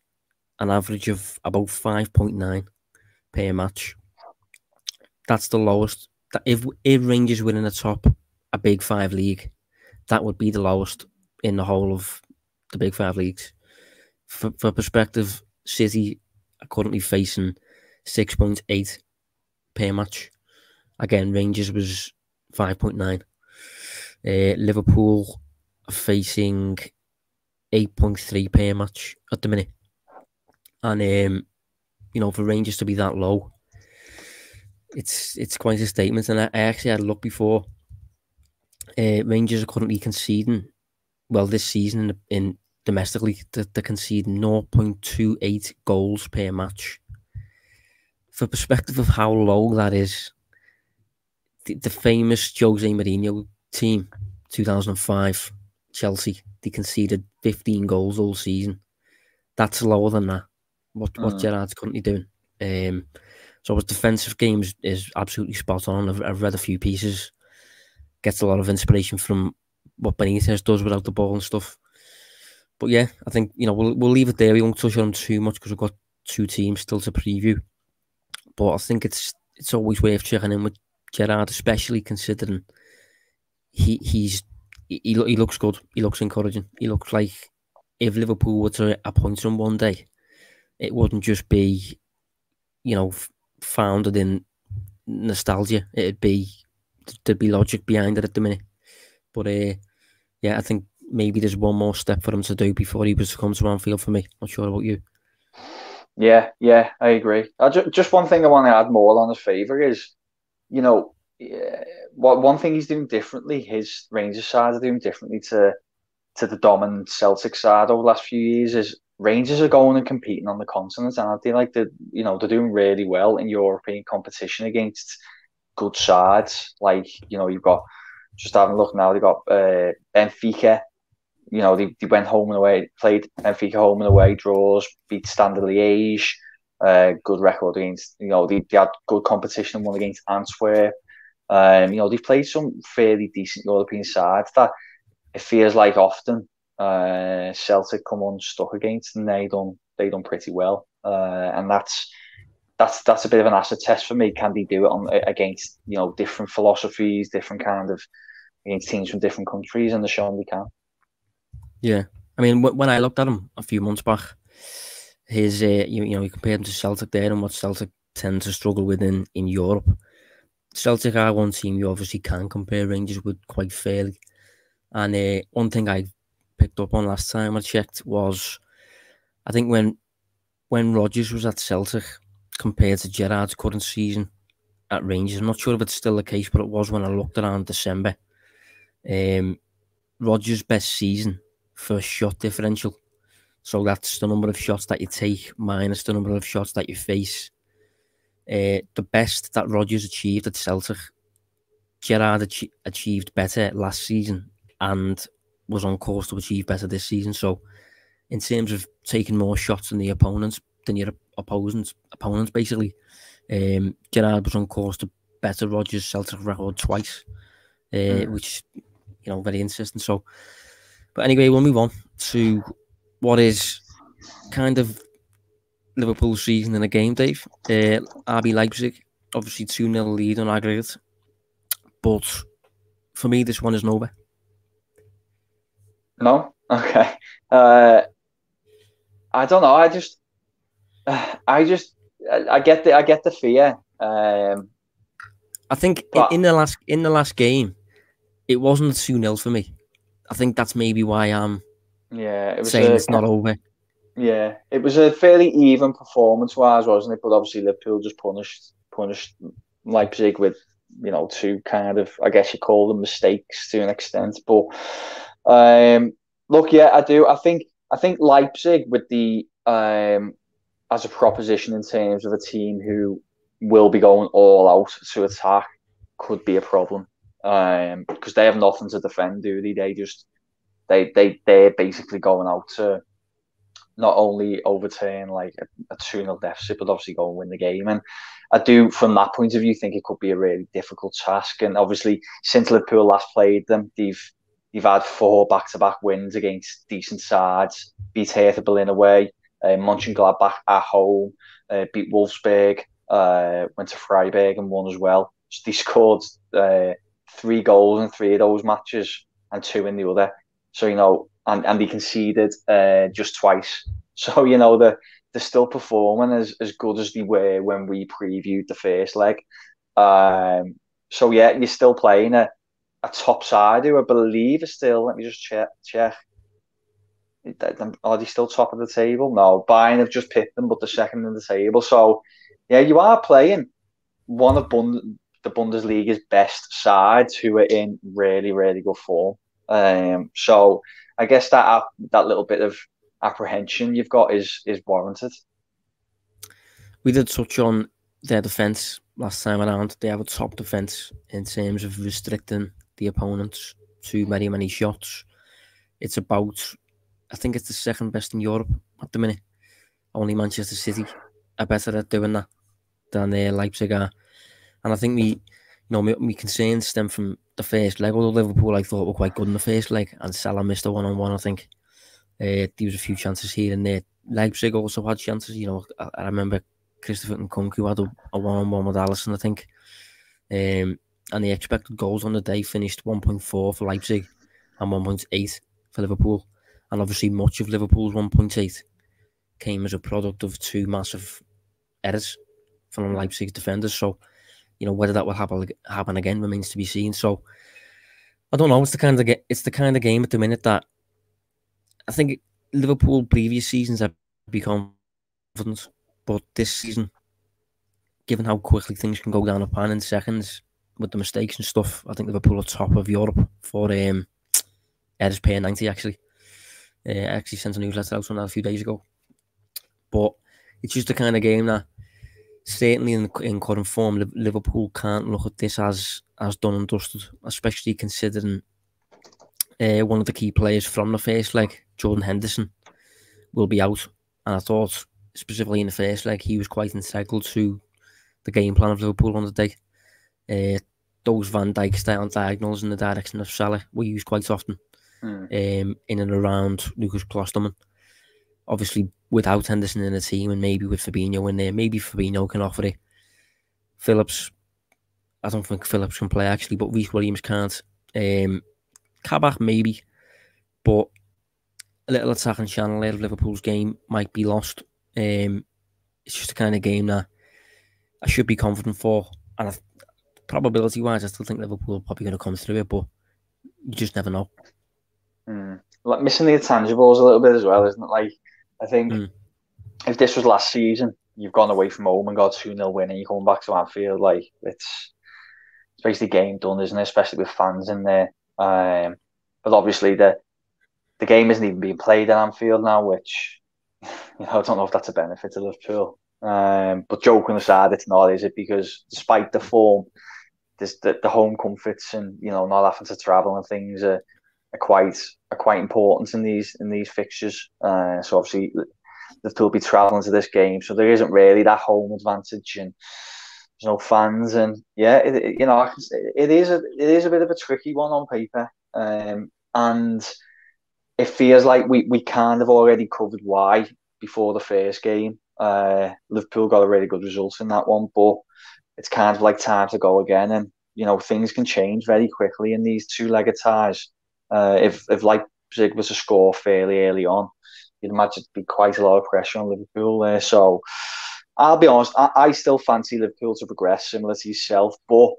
an average of about 5.9 per match. That's the lowest. If Rangers were in the top a Big Five league, that would be the lowest in the whole of the Big Five leagues. For perspective, City are currently facing 6.8 per match. Again, Rangers was 5.9. Liverpool are facing 8.3 per match at the minute. And for Rangers to be that low, it's quite a statement. And I actually had a look before. Rangers are currently conceding, well, this season in domestically, they're conceding 0.28 goals per match. For perspective of how low that is, the famous Jose Mourinho team, 2005, Chelsea, they conceded 15 goals all season. That's lower than that. What Gerrard's currently doing. So his defensive game is absolutely spot on. I've read a few pieces. Gets a lot of inspiration from what Benitez does without the ball and stuff. But yeah, I think we'll leave it there. We won't touch on them too much because we've got two teams still to preview. But I think it's always worth checking in with Gerrard, especially considering he looks good. He looks encouraging. He looks like if Liverpool were to appoint him one day, it wouldn't just be, founded in nostalgia. There'd be logic behind it at the minute. But yeah, I think maybe there's one more step for him to do before he was to come to Anfield for me. Not sure about you. Yeah, I agree. Just one thing I want to add more on his favour is, one thing he's doing differently, his Rangers side are doing differently to the dominant Celtic side over the last few years, is Rangers are going and competing on the continent, and I feel like they're doing really well in European competition against good sides. You've got, just having a look now, they've got Benfica. They went home and away, played Benfica home and away, draws, beat Standard Liège, good record against, they had good competition and won against Antwerp. They've played some fairly decent European sides that it feels like often Celtic come unstuck against, and they done pretty well. And that's a bit of an acid test for me. Can they do it against different philosophies, different kind of against teams from different countries? And they're showing they can. Yeah, I mean, when I looked at him a few months back, his you compared him to Celtic there and what Celtic tend to struggle with in Europe. Celtic are one team you obviously can compare Rangers with quite fairly. And one thing I picked up on last time I checked was, I think when Rodgers was at Celtic compared to Gerrard's current season at Rangers, I'm not sure if it's still the case, but it was when I looked around December. Rodgers' best season for shot differential, so that's the number of shots that you take minus the number of shots that you face. The best that Rodgers achieved at Celtic, Gerrard achieved better last season and was on course to achieve better this season. So in terms of taking more shots than your opponents, basically, Gerrard was on course to better Rodgers' Celtic record twice, which very interesting. So, but anyway, we'll move on to what is kind of Liverpool's season in a game, Dave. RB Leipzig, obviously 2-0 lead on aggregate, but for me, this one is over. No? Okay. I don't know. I get the fear. I think in the last game, it wasn't 2-0 for me. I think that's maybe why I'm saying it's not over. Yeah, it was a fairly even performance-wise, wasn't it? But obviously Liverpool just punished Leipzig with, two kind of, I guess you call them mistakes to an extent. But look, yeah, I do. I think Leipzig with the as a proposition in terms of a team who will be going all out to attack could be a problem. Because they have nothing to defend, do they? They're basically going out to not only overturn like a 2-0 deficit, but obviously go and win the game. And I do, from that point of view, think it could be a really difficult task. And obviously, since Liverpool last played them, they've had 4 back-to-back wins against decent sides. Beat Hertha Berlin away, Mönchengladbach at home, beat Wolfsburg, went to Freiburg and won as well. So they scored 3 goals in 3 of those matches and 2 in the other. So, and they conceded just twice. So, they're still performing as good as they were when we previewed the first leg. So, yeah, you're still playing a top side who I believe is still, let me just check. Are they still top of the table? No, Bayern have just picked them, but they're second in the table. So, yeah, you are playing one of the Bundesliga's best sides who are in really, really good form. So I guess that little bit of apprehension you've got is warranted. We did touch on their defence last time around. They have a top defence in terms of restricting the opponents to many shots. It's about, I think it's the second best in Europe at the minute. Only Manchester City are better at doing that than Leipzig are. And I think my concerns stem from the first leg. Although Liverpool, I thought, were quite good in the first leg, and Salah missed a one-on-one, I think. There was a few chances here and there. Leipzig also had chances. I remember Christopher Nkunku had a one-on-one with Alisson, I think. And the expected goals on the day finished 1.4 for Leipzig and 1.8 for Liverpool. And obviously much of Liverpool's 1.8 came as a product of 2 massive errors from Leipzig's defenders. So, whether that will happen again remains to be seen. So, I don't know. It's the kind of game at the minute that I think Liverpool previous seasons have become confident, but this season, given how quickly things can go down a pan in seconds with the mistakes and stuff, I think Liverpool are top of Europe for errors per 90. Actually, I actually sent a newsletter out on that a few days ago. But it's just the kind of game that, certainly in current form, Liverpool can't look at this as done and dusted, especially considering one of the key players from the first leg, Jordan Henderson, will be out. And I thought, specifically in the first leg, he was quite integral to the game plan of Liverpool on the day. Those Van Dijk style diagonals in the direction of Salah were used quite often in and around Lucas Klosterman. Obviously, without Henderson in the team and maybe with Fabinho in there, maybe Fabinho can offer it. Phillips, I don't think Phillips can play actually, but Reece Williams can't. Kabak maybe, but a little attacking channel there of Liverpool's game might be lost. It's just the kind of game that I should be confident for, and probability-wise, I still think Liverpool are probably going to come through it, but you just never know. Like missing the intangibles a little bit as well, isn't it? Like, I think if this was last season, you've gone away from home and got 2-0 win, and you're coming back to Anfield, like it's basically game done, isn't it? Especially with fans in there. But obviously the game isn't even being played at Anfield now, which I don't know if that's a benefit to Liverpool. But joking aside, it's not, is it? Because despite the form, the home comforts and not having to travel and things are quite important in these fixtures. So obviously Liverpool will be travelling to this game, so there isn't really that home advantage, and there's no fans, and yeah, it is a bit of a tricky one on paper, and it feels like we kind of already covered why before the first game. Liverpool got a really good result in that one, but it's kind of like time to go again, and things can change very quickly in these two-legged ties. If Leipzig was to score fairly early on, you'd imagine it'd be quite a lot of pressure on Liverpool there. So, I'll be honest. I still fancy Liverpool to progress, similar to yourself, but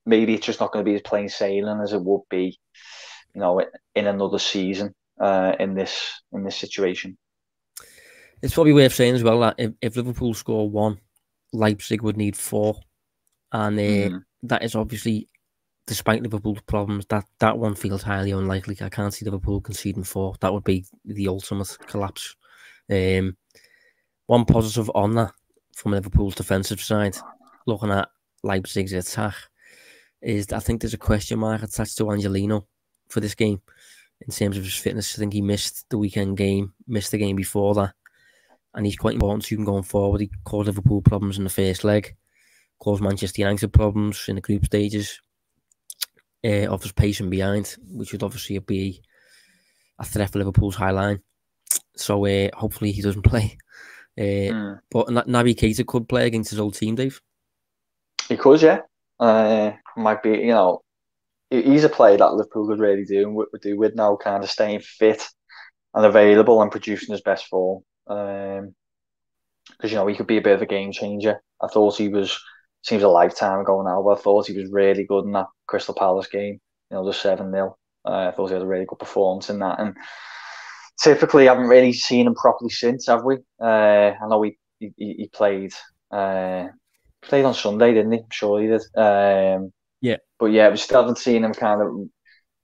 maybe it's just not going to be as plain sailing as it would be, in another season in this situation. It's probably worth saying as well that if Liverpool score 1, Leipzig would need 4, and that is obviously, despite Liverpool's problems, that one feels highly unlikely. I can't see Liverpool conceding 4. That would be the ultimate collapse. One positive on that from Liverpool's defensive side, looking at Leipzig's attack, is that I think there's a question mark attached to Angelino for this game in terms of his fitness. I think he missed the weekend game, missed the game before that, and he's quite important to him going forward. He caused Liverpool problems in the first leg, caused Manchester United problems in the group stages, offers pace from behind, which would obviously be a threat for Liverpool's high line. So hopefully he doesn't play. But Naby Keita could play against his old team, Dave. He could, yeah. Might be, he's a player that Liverpool could really do with now, kind of staying fit and available and producing his best form. Because he could be a bit of a game changer. I thought he was. Seems a lifetime ago now, but I thought he was really good in that Crystal Palace game. The 7-0. I thought he had a really good performance in that, and typically haven't really seen him properly since, have we? I know he played. Played on Sunday, didn't he? I'm sure he did. Yeah. But yeah, we still haven't seen him kind of.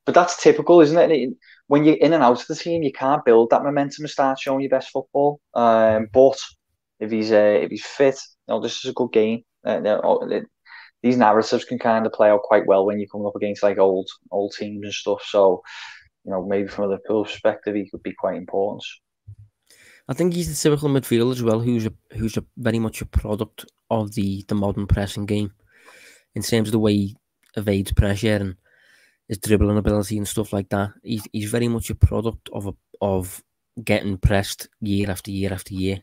But that's typical, isn't it? When you're in and out of the team, you can't build that momentum and start showing your best football. But if he's fit, this is a good game. These narratives can kind of play out quite well when you're coming up against like old teams and stuff. So, maybe from a Liverpool perspective, he could be quite important. I think he's the typical midfielder as well, who's a very much a product of the modern pressing game in terms of the way he evades pressure and his dribbling ability and stuff like that. He's very much a product of getting pressed year after year after year.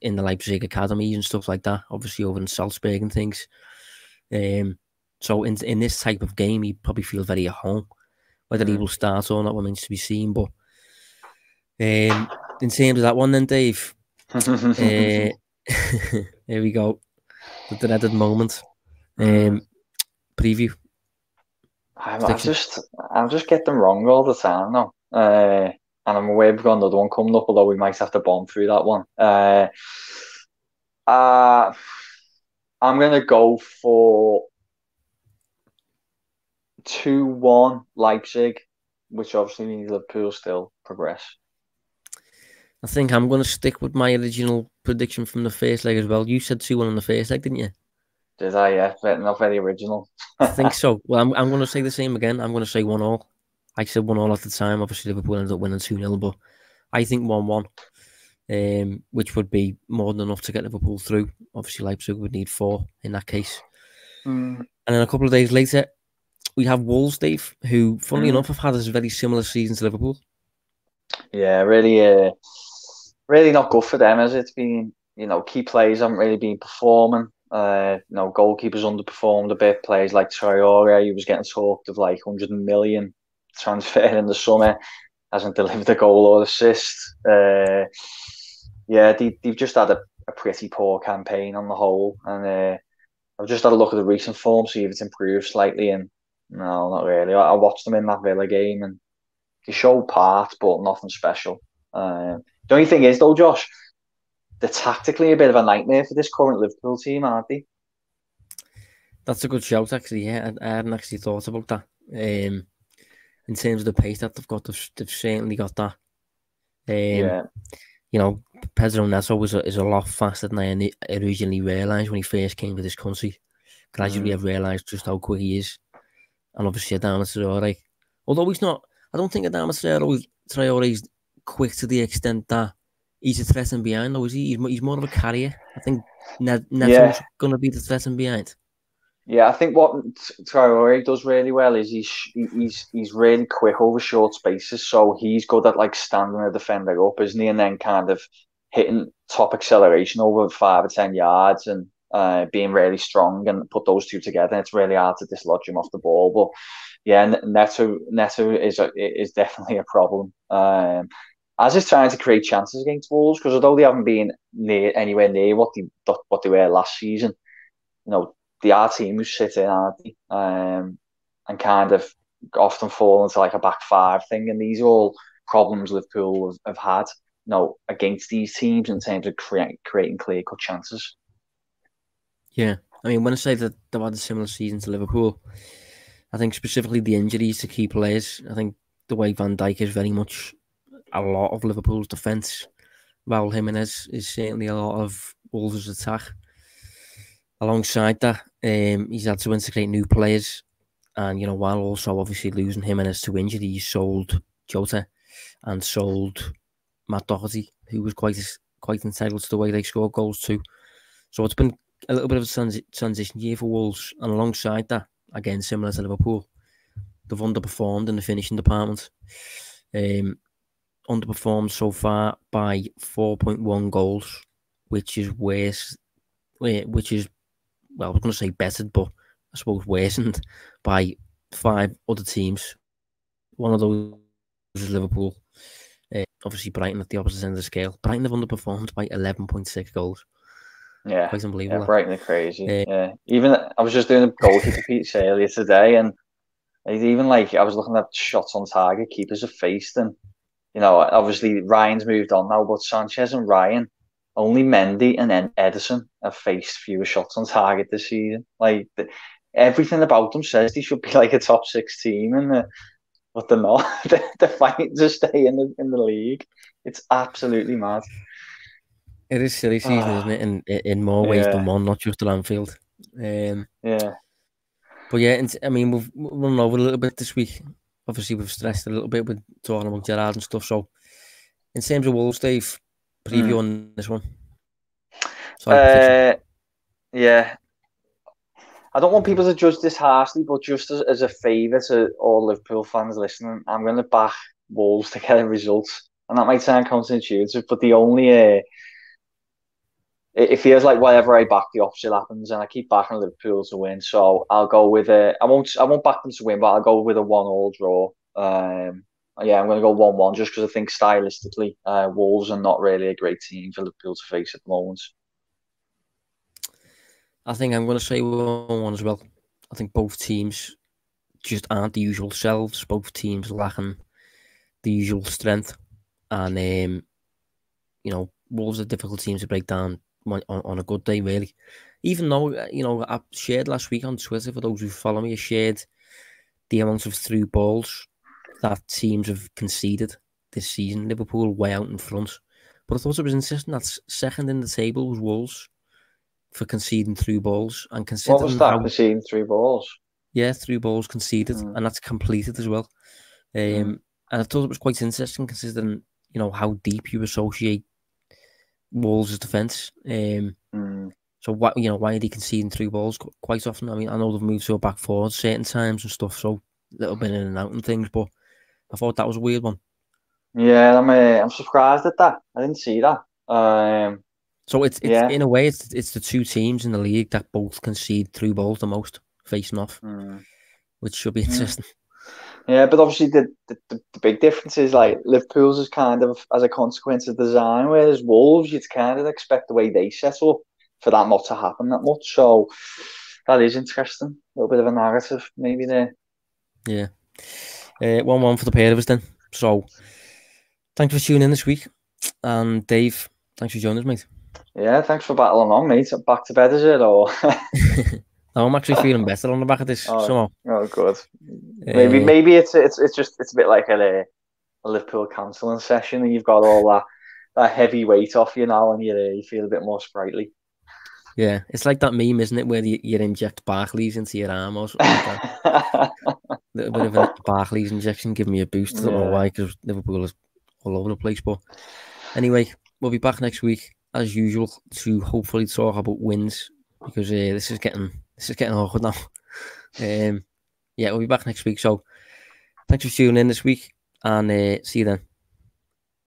In the Leipzig academies and stuff like that, obviously over in Salzburg and things. So in this type of game, he probably feels very at home. Whether he will start or not remains to be seen. But in terms of that one, then Dave, here we go, the dreaded moment. Preview. I just get them wrong all the time now. And I'm aware we've got another one coming up, although we might have to bomb through that one. I'm going to go for 2-1 Leipzig, which obviously means Liverpool still progress. I think I'm going to stick with my original prediction from the first leg as well. You said 2-1 in the first leg, didn't you? Did I? Yeah, not very original. I think so. Well, I'm going to say the same again. I'm going to say 1-1. I said 1-1 at the time. Obviously, Liverpool ended up winning 2-0, but I think 1-1, which would be more than enough to get Liverpool through. Obviously, Leipzig would need 4 in that case. And then a couple of days later, we have Wolves, Dave, who, funnily enough, have had a very similar season to Liverpool. Yeah, really not good for them, as it's been. Key players haven't really been performing. Goalkeepers underperformed a bit. Players like Traore, he was getting talked of like 100 million transfer in the summer, hasn't delivered a goal or assist. They've just had a pretty poor campaign on the whole, and I've just had a look at the recent form, see if it's improved slightly, and no, not really. I watched them in that Villa game, and they showed parts, but nothing special. The only thing is, though, Josh, they're tactically a bit of a nightmare for this current Liverpool team, aren't they? That's a good shout, actually. Yeah, I hadn't actually thought about that. In terms of the pace that they've got, they've certainly got that. Pedro Neto is a lot faster than I originally realised when he first came to this country. Gradually, I've realised just how quick he is. And obviously, Adama Traore. Although he's not, I don't think Adama Traore is quick to the extent that he's a threat in behind, though, is he? He's more of a carrier. I think Neto's going to be the threat in behind. Yeah, I think what Traore does really well is he's really quick over short spaces, so he's good at like standing a defender up, isn't he? And then kind of hitting top acceleration over 5 or 10 yards and being really strong, and put those two together. It's really hard to dislodge him off the ball. But yeah, Neto is definitely a problem. as is trying to create chances against Wolves, because although they haven't been anywhere near what they were last season, they are team who sit in, aren't they? And kind of often fall into like a back five thing, and these are all problems Liverpool have had, against these teams in terms of creating clear-cut chances. Yeah, I mean, when I say that they've had a similar season to Liverpool, I think specifically the injuries to key players. I think the way Van Dijk is very much a lot of Liverpool's defence. Raul Jimenez is certainly a lot of Wolves' attack. Alongside that, he's had to integrate new players. And, while also obviously losing Jimenez to injury, he sold Jota and sold Matt Doherty, who was quite entitled to the way they scored goals too. So it's been a little bit of a transition year for Wolves. And alongside that, again, similar to Liverpool, they've underperformed in the finishing department. Underperformed so far by 4.1 goals, which is worse. Which is, well, I was going to say bettered, but I suppose worsened by 5 other teams. One of those is Liverpool. Obviously, Brighton at the opposite end of the scale. Brighton have underperformed by 11.6 goals. Yeah, quite unbelievable. Yeah, Brighton are crazy. Yeah, even I was just doing a goalkeeper piece earlier today, and even I was looking at shots on target keepers have faced, and obviously Ryan's moved on now, but Sanchez and Ryan, only Mendy and then Ederson have faced fewer shots on target this season. Everything about them says they should be like a top 6 team, but they're not. They're fighting to stay in the league. It's absolutely mad. It is silly season, isn't it? In more ways than one, not just at Anfield. Yeah. But yeah, I mean, we've run over a little bit this week. Obviously, we've stressed a little bit with talking about Gerrard and stuff. So, in terms of Wolves, Dave, preview on this one. Sorry, yeah. I don't want people to judge this harshly, but just as a favour to all Liverpool fans listening, I'm going to back Wolves to get a result. And that might sound counterintuitive, but the only... it feels like whenever I back, the opposite happens, and I keep backing Liverpool to win. So I'll go with I won't back them to win, but I'll go with a 1-1 draw. Yeah, I'm going to go 1-1 just because I think stylistically, Wolves are not really a great team for Liverpool to face at the moment. I think I'm going to say 1-1 as well. I think both teams just aren't the usual selves. Both teams lacking the usual strength, and Wolves are difficult teams to break down on a good day, really. Even though, I shared last week on Twitter, for those who follow me, I shared the amount of through balls that teams have conceded this season. Liverpool way out in front. But I thought it was interesting that second in the table was Wolves for conceding through balls. And considering what was that, conceding through balls? Yeah, through balls conceded, and that's completed as well. And I thought it was quite interesting considering, how deep you associate Wolves' defence. So why are they conceding through balls quite often? I mean, I know they've moved to a back forward certain times and stuff, so a little bit in and out and things, but I thought that was a weird one. Yeah, I'm surprised at that. I didn't see that. So it's in a way it's the 2 teams in the league that both concede through balls the most facing off, which should be interesting. Yeah, but obviously the big difference is Liverpool's is kind of as a consequence of design, whereas Wolves you'd kind of expect the way they set up for that not to happen that much. So that is interesting. A little bit of a narrative maybe there. Yeah. 1-1 for the pair of us then. So thanks for tuning in this week. And Dave, thanks for joining us, mate. Yeah, thanks for battling on, mate. Back to bed, is it? Or no, I'm actually feeling better on the back of this. Oh, good. Maybe it's a bit like a Liverpool counselling session, and you've got all that heavy weight off you now, and you feel a bit more sprightly. Yeah, it's like that meme, isn't it, where you inject Barclays into your arm or something like that. A little bit of a Barclays injection, give me a boost. I don't know why, because Liverpool is all over the place. But anyway, we'll be back next week as usual to hopefully talk about wins, because this is getting awkward now. Yeah, we'll be back next week. So thanks for tuning in this week, and see you then.